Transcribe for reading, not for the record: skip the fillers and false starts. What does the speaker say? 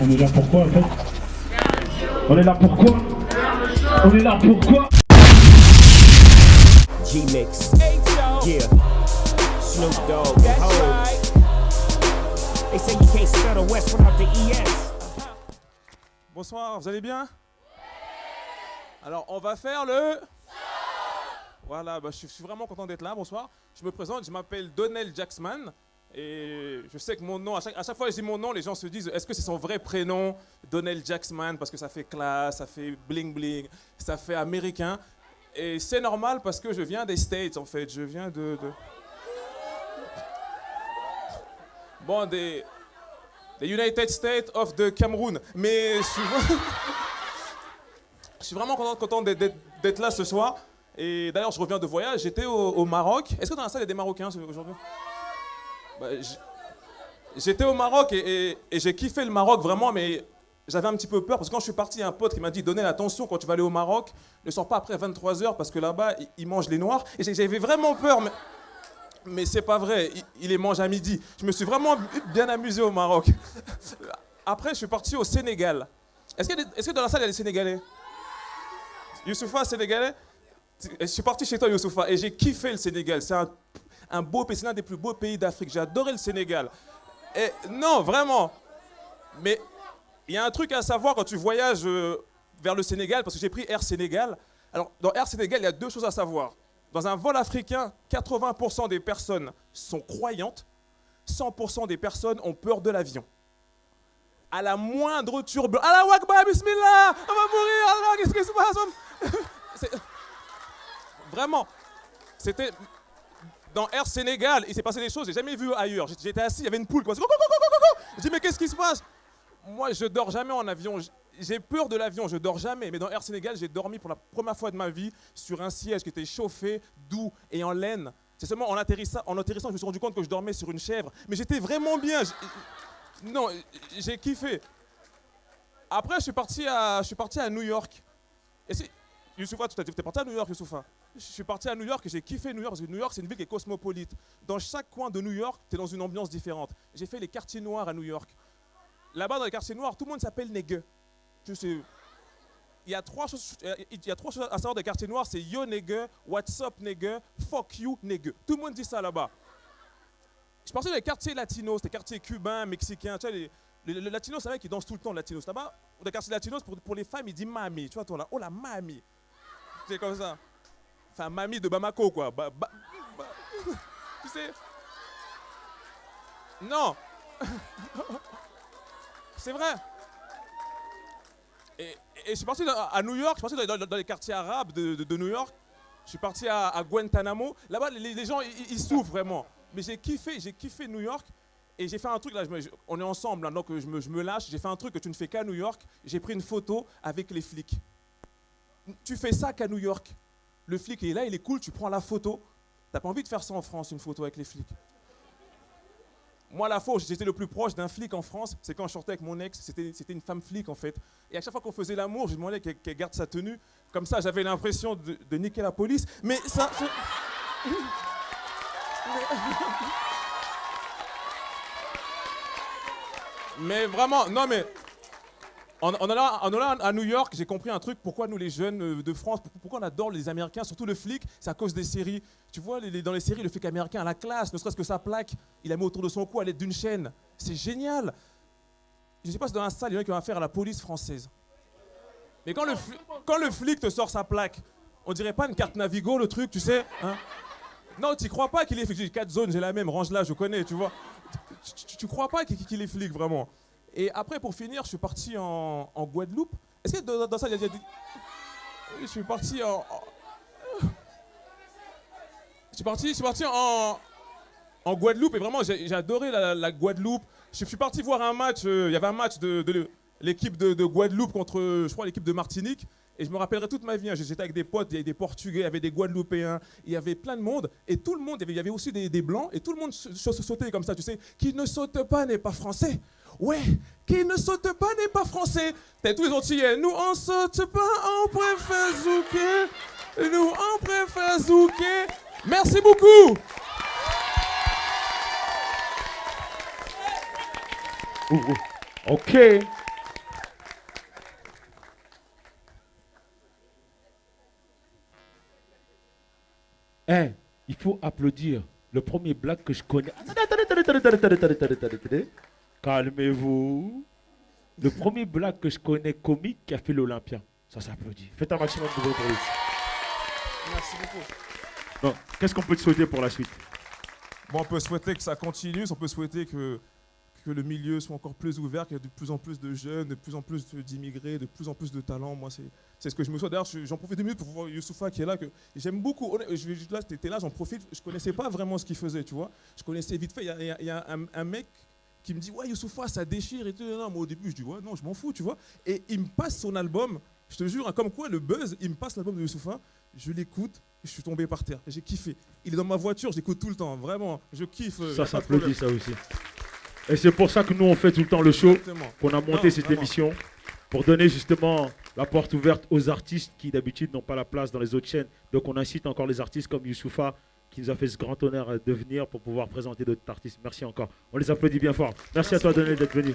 On est là pourquoi en fait? On est là pourquoi? On est là pourquoi? G-Mix, yeah, Snoop Dogg, Ho. They say you can't spell the West without the ES. Bonsoir, vous allez bien? Alors, on va faire le... Voilà, je suis vraiment content d'être là, bonsoir. Je me présente, je m'appelle Donnell Jacksman. Et je sais que mon nom, à chaque fois que je dis mon nom, les gens se disent, est-ce que c'est son vrai prénom, Donnell Jacksman, parce que ça fait classe, ça fait bling bling, ça fait américain. Et c'est normal parce que je viens des States, en fait. Je viens Bon, des United States of the Cameroon. Mais je suis vraiment content d'être là ce soir. Et d'ailleurs, je reviens de voyage. J'étais au Maroc. Est-ce que dans la salle, il y a des Marocains aujourd'hui? J'étais au Maroc et j'ai kiffé le Maroc vraiment, mais j'avais un petit peu peur parce que quand je suis parti, il y a un pote qui m'a dit donnez attention quand tu vas aller au Maroc, ne sors pas après 23h parce que là-bas, ils mangent les noirs. Et j'avais vraiment peur, mais c'est pas vrai, ils les mangent à midi. Je me suis vraiment bien amusé au Maroc. Après, je suis parti au Sénégal. Est-ce que dans la salle, il y a des Sénégalais? Youssoufa, Sénégalais? Je suis parti chez toi, Youssoufa, et j'ai kiffé le Sénégal. C'est un beau pays, c'est l'un des plus beaux pays d'Afrique. J'ai adoré le Sénégal. Et non, vraiment. Mais il y a un truc à savoir quand tu voyages vers le Sénégal, parce que j'ai pris Air Sénégal. Alors, dans Air Sénégal, il y a deux choses à savoir. Dans un vol africain, 80% des personnes sont croyantes, 100% des personnes ont peur de l'avion. À la moindre turbulence, Allah Akbar, Bismillah, on va mourir, Allah, qu'est-ce qui se passe? Vraiment, c'était... Dans Air Sénégal, il s'est passé des choses que j'ai jamais vues ailleurs. J'étais assis, il y avait une poule. Quoi. Je dis, mais qu'est-ce qui se passe? Moi, je dors jamais en avion. J'ai peur de l'avion, je dors jamais. Mais dans Air Sénégal, j'ai dormi pour la première fois de ma vie sur un siège qui était chauffé, doux et en laine. C'est seulement en atterrissant, je me suis rendu compte que je dormais sur une chèvre. Mais j'étais vraiment bien. Non, j'ai kiffé. Après, je suis parti à New York. Et Youssoufa, tu t'es parti à New York, Youssoufa? Je suis parti à New York et j'ai kiffé New York parce que New York, c'est une ville qui est cosmopolite. Dans chaque coin de New York, tu es dans une ambiance différente. J'ai fait les quartiers noirs à New York. Là-bas, dans les quartiers noirs, tout le monde s'appelle nègre. Tu sais, il y a trois choses à savoir des quartiers noirs, c'est yo nègre, what's up nègre, fuck you nègre. Tout le monde dit ça là-bas. Je suis parti dans les quartiers latinos, des quartiers cubains, mexicains. Tu sais, les latinos, c'est vrai qu'ils dansent tout le temps, les latinos. Là-bas, dans les quartiers latinos, pour les femmes, ils disent mami. Tu vois, toi là, oh la mami. C'est comme ça. Enfin, mamie de Bamako, quoi. Tu sais? Non. C'est vrai. Et je suis parti à New York, je suis parti dans les quartiers arabes de New York. Je suis parti à Guantanamo. Là-bas, les gens, ils souffrent vraiment. Mais j'ai kiffé New York. Et j'ai fait un truc, là, on est ensemble, là, donc je me lâche. J'ai fait un truc que tu ne fais qu'à New York. J'ai pris une photo avec les flics. Tu fais ça qu'à New York. Le flic est là, il est cool, tu prends la photo. T'as pas envie de faire ça en France, une photo avec les flics? Moi, la fois où j'étais le plus proche d'un flic en France, c'est quand je sortais avec mon ex, c'était une femme flic en fait. Et à chaque fois qu'on faisait l'amour, je lui demandais qu'elle garde sa tenue. Comme ça, j'avais l'impression de niquer la police. Mais ça... Mais vraiment, non mais... En allant à New York, j'ai compris un truc, pourquoi nous les jeunes de France, pourquoi on adore les Américains, surtout le flic, c'est à cause des séries. Tu vois, dans les séries, le flic américain a la classe, ne serait-ce que sa plaque, il la met autour de son cou à l'aide d'une chaîne. C'est génial. Je ne sais pas si dans la salle, il y en a qui ont affaire à la police française. Mais quand le flic te sort sa plaque, on dirait pas une carte Navigo, le truc, tu sais, hein? Non, tu crois pas qu'il est flic. J'ai 4 zones, j'ai la même, range-la, je connais, tu vois. Tu crois pas qu'il est flic, vraiment. Et après, pour finir, je suis parti en Guadeloupe. Est-ce que dans ça, il y a des... Je suis parti en Guadeloupe et vraiment, j'ai adoré la Guadeloupe. Je suis parti voir un match, il y avait un match de l'équipe de Guadeloupe contre, je crois, l'équipe de Martinique. Et je me rappellerai toute ma vie, hein, j'étais avec des potes, il y avait des Portugais, il y avait des Guadeloupéens, il y avait plein de monde. Et tout le monde, il y avait aussi des Blancs, et tout le monde sautait comme ça, tu sais. Qui ne saute pas n'est pas français. Ouais, qui ne saute pas n'est pas français. T'as tous les Antillais. Nous on saute pas, on préfère zouker. Nous on préfère zouker. Merci beaucoup. Ok. Eh, il faut applaudir le premier black que je connais. Attendez. Calmez-vous. Le premier black que je connais comique qui a fait l'Olympia. Ça s'applaudit. Faites un maximum de bruit pour lui. Merci beaucoup. Bon, qu'est-ce qu'on peut te souhaiter pour la suite? Bon, on peut souhaiter que ça continue, on peut souhaiter que le milieu soit encore plus ouvert, qu'il y ait de plus en plus de jeunes, de plus en plus d'immigrés, de plus en plus de talents. Moi, c'est ce que je me souhaite. D'ailleurs, j'en profite 2 minutes pour voir Youssoupha qui est là, que j'aime beaucoup. Là, t'étais là, j'en profite. Je connaissais pas vraiment ce qu'il faisait, tu vois. Je connaissais vite fait. Il y a un mec qui me dit, ouais, Youssoupha, ça déchire et tout. Non, moi, au début, je dis, ouais, non, je m'en fous, tu vois. Et il me passe son album. Je te jure, hein, comme quoi le buzz, il me passe l'album de Youssoupha. Je l'écoute. Je suis tombé par terre. J'ai kiffé. Il est dans ma voiture, je l'écoute tout le temps. Vraiment, je kiffe. Ça s'applaudit, ça aussi. Et c'est pour ça que nous, on fait tout le temps le show, Exactement. qu'on a monté cette vraiment. émission, pour donner justement la porte ouverte aux artistes qui, d'habitude, n'ont pas la place dans les autres chaînes. Donc, on incite encore les artistes comme Youssoupha, qui nous a fait ce grand honneur de venir pour pouvoir présenter d'autres artistes. Merci encore. On les applaudit bien fort. Merci à toi, Daniel, d'être venu.